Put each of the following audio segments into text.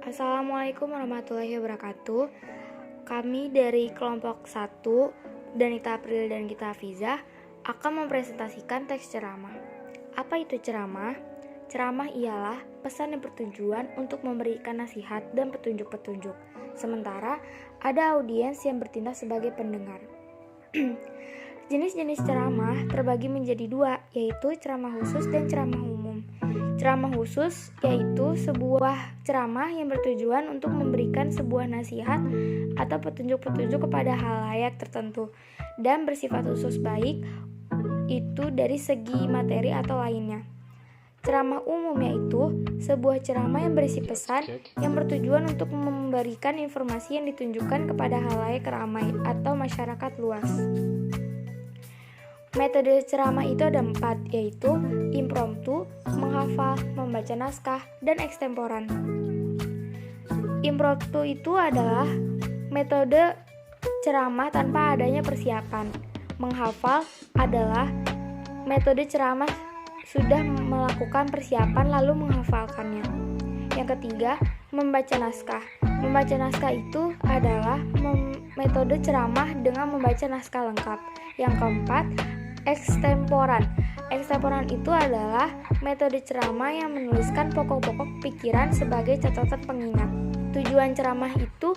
Assalamualaikum warahmatullahi wabarakatuh. Kami dari kelompok 1, Danita April dan Gita Hafizah, akan mempresentasikan teks ceramah. Apa itu ceramah? Ceramah ialah pesan yang bertujuan untuk memberikan nasihat dan petunjuk-petunjuk. Sementara ada audiens yang bertindak sebagai pendengar. Jenis-jenis ceramah terbagi menjadi dua, yaitu ceramah khusus dan ceramah umum. Ceramah khusus yaitu sebuah ceramah yang bertujuan untuk memberikan sebuah nasihat atau petunjuk-petunjuk kepada halayak tertentu dan bersifat khusus baik itu dari segi materi atau lainnya. Ceramah umum yaitu sebuah ceramah yang berisi pesan yang bertujuan untuk memberikan informasi yang ditunjukkan kepada halayak ramai atau masyarakat luas. Metode ceramah itu ada 4, yaitu impromptu, menghafal, membaca naskah, dan ekstemporan. Impromptu itu adalah metode ceramah tanpa adanya persiapan. Menghafal adalah metode ceramah sudah melakukan persiapan lalu menghafalkannya. Yang ketiga, membaca naskah. Membaca naskah itu adalah metode ceramah dengan membaca naskah lengkap. Yang keempat, ekstemporan. Ekstemporan itu adalah metode ceramah yang menuliskan pokok-pokok pikiran sebagai catatan pengingat. Tujuan ceramah itu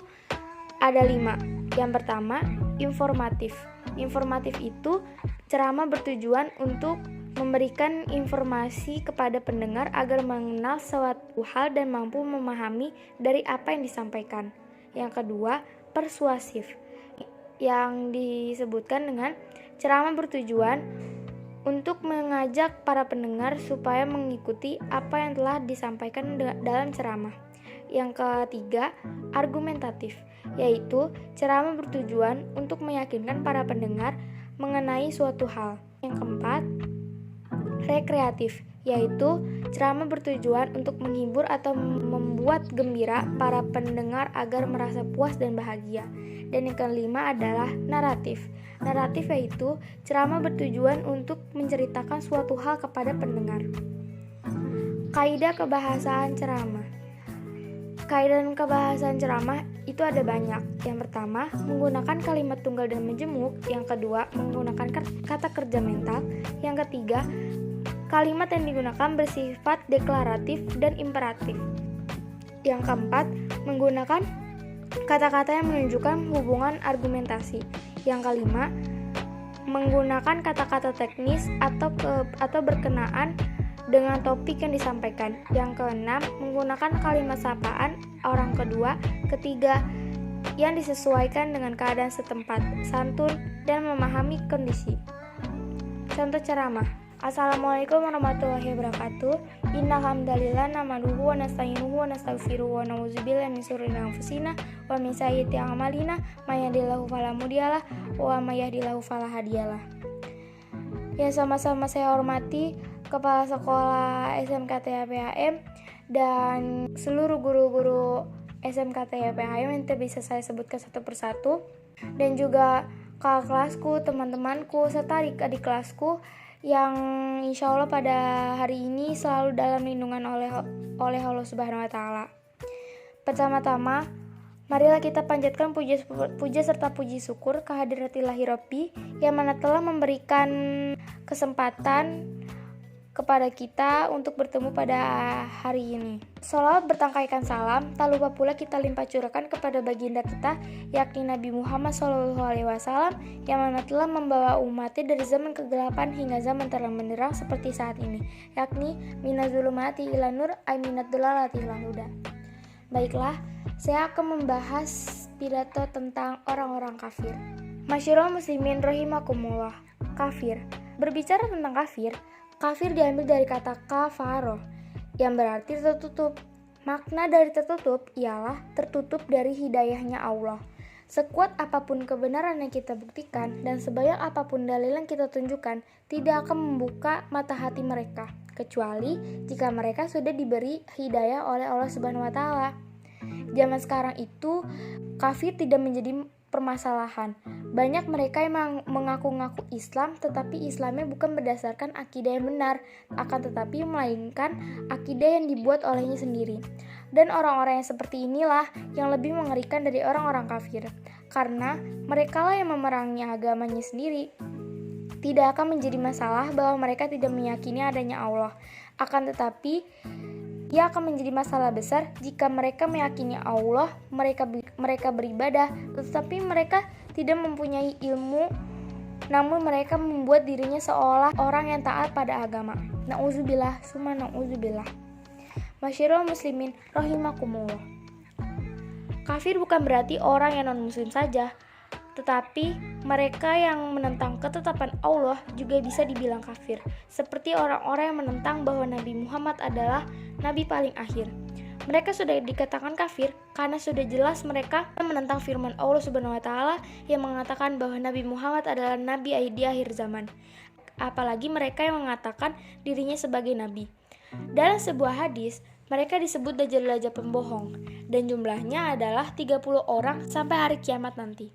ada 5. Yang pertama, informatif. Informatif itu ceramah bertujuan untuk memberikan informasi kepada pendengar agar mengenal suatu hal dan mampu memahami dari apa yang disampaikan. Yang kedua, persuasif, yang disebutkan dengan ceramah bertujuan untuk mengajak para pendengar supaya mengikuti apa yang telah disampaikan dalam ceramah. Yang ketiga, argumentatif, yaitu ceramah bertujuan untuk meyakinkan para pendengar mengenai suatu hal. Yang keempat, rekreatif, yaitu ceramah bertujuan untuk menghibur atau membuat gembira para pendengar agar merasa puas dan bahagia. Dan yang kelima adalah naratif. Naratif yaitu ceramah bertujuan untuk menceritakan suatu hal kepada pendengar. Kaidah kebahasaan ceramah. Kaidah kebahasaan ceramah itu ada banyak. Yang pertama, menggunakan kalimat tunggal dan majemuk. Yang kedua, menggunakan kata kerja mental. Yang ketiga, kalimat yang digunakan bersifat deklaratif dan imperatif. Yang keempat, menggunakan kata-kata yang menunjukkan hubungan argumentasi. Yang kelima, menggunakan kata-kata teknis atau berkenaan dengan topik yang disampaikan. Yang keenam, menggunakan kalimat sapaan orang kedua, ketiga, yang disesuaikan dengan keadaan setempat, santun, dan memahami kondisi. Contoh ceramah. Assalamualaikum warahmatullahi wabarakatuh. Innal hamdalillah nahmaduhu wa nasta'inuhu wa nastaghfiruhu wa na'udzubillahi min syururi anfusina wa min sayyiati a'malina may yahdihillahu fala mudhillalah wa may yudhlil fala hadiyalah. Yang sama-sama saya hormati Kepala Sekolah SMK THPHM dan seluruh guru-guru SMK THPHM yang bisa saya sebutkan satu persatu, dan juga kakak kelasku, teman-temanku, serta adik-adik kelasku yang insya Allah pada hari ini selalu dalam lindungan oleh Allah Subhanahu wa Ta'ala. Pertama-tama, marilah kita panjatkan puja serta puji syukur kehadirat Ilahi Rabbi yang mana telah memberikan kesempatan kepada kita untuk bertemu pada hari ini. Sholawat bertangkaikan salam, tak lupa pula kita limpah curahkan kepada baginda kita, yakni Nabi Muhammad SAW, yang mana telah membawa umatnya dari zaman kegelapan hingga zaman terang benderang seperti saat ini, yakni minazulumati ila nur ay minadzulalati ila huda. Baiklah, saya akan membahas pidato tentang orang-orang kafir. Masyarul muslimin rahimakumullah. Kafir. Berbicara tentang kafir diambil dari kata kafaroh yang berarti tertutup. Makna dari tertutup ialah tertutup dari hidayahnya Allah. Sekuat apapun kebenaran yang kita buktikan dan sebanyak apapun dalil yang kita tunjukkan, tidak akan membuka mata hati mereka, kecuali jika mereka sudah diberi hidayah oleh Allah Subhanahu wa Ta'ala. Zaman sekarang itu kafir tidak menjadi permasalahan. Banyak mereka yang mengaku-ngaku Islam, tetapi Islamnya bukan berdasarkan akidah yang benar, akan tetapi melainkan akidah yang dibuat olehnya sendiri. Dan orang-orang yang seperti inilah yang lebih mengerikan dari orang-orang kafir, karena merekalah yang memerangi agamanya sendiri. Tidak akan menjadi masalah bahwa mereka tidak meyakini adanya Allah, akan tetapi ia akan menjadi masalah besar jika mereka meyakini Allah, mereka beribadah, tetapi mereka tidak mempunyai ilmu, namun mereka membuat dirinya seolah orang yang taat pada agama. Na'udzubillah, summa na'udzubillah. Masyarul muslimin rahimakumullah. Kafir bukan berarti orang yang non-muslim saja, tetapi mereka yang menentang ketetapan Allah juga bisa dibilang kafir, seperti orang-orang yang menentang bahwa Nabi Muhammad adalah Nabi paling akhir. Mereka sudah dikatakan kafir karena sudah jelas mereka menentang firman Allah Subhanahu wa taala yang mengatakan bahwa Nabi Muhammad adalah nabi di akhir zaman. Apalagi mereka yang mengatakan dirinya sebagai nabi. Dalam sebuah hadis, mereka disebut dajjal-dajjal pembohong dan jumlahnya adalah 30 orang sampai hari kiamat nanti.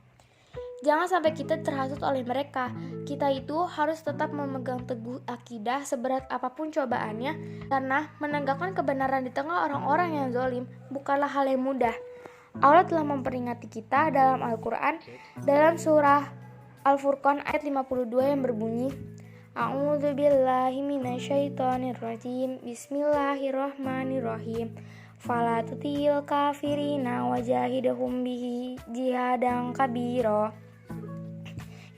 Jangan sampai kita terhasut oleh mereka. Kita itu harus tetap memegang teguh akidah seberat apapun cobaannya, karena menegakkan kebenaran di tengah orang-orang yang zalim bukanlah hal yang mudah. Allah telah memperingati kita dalam Al-Quran dalam surah Al-Furqan ayat 52 yang berbunyi, A'udzubillahi minasyaitonirrajim, Bismillahirrahmanirrahim. Fala tutil kafirina wajahidhum bihi jihadan kabira.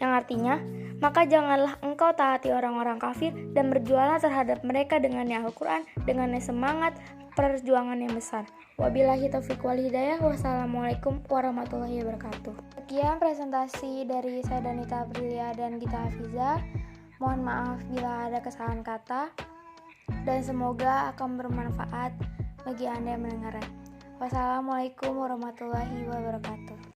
Yang artinya, maka janganlah engkau taati orang-orang kafir dan berjuanglah terhadap mereka dengan Al-Quran dengan semangat perjuangan yang besar. Wabillahi taufiq wal hidayah. Wassalamualaikum warahmatullahi wabarakatuh. Sekian presentasi dari saya Danita Aprilia dan Gita Hafiza. Mohon maaf bila ada kesalahan kata dan semoga akan bermanfaat bagi Anda yang mendengarnya. Wassalamualaikum warahmatullahi wabarakatuh.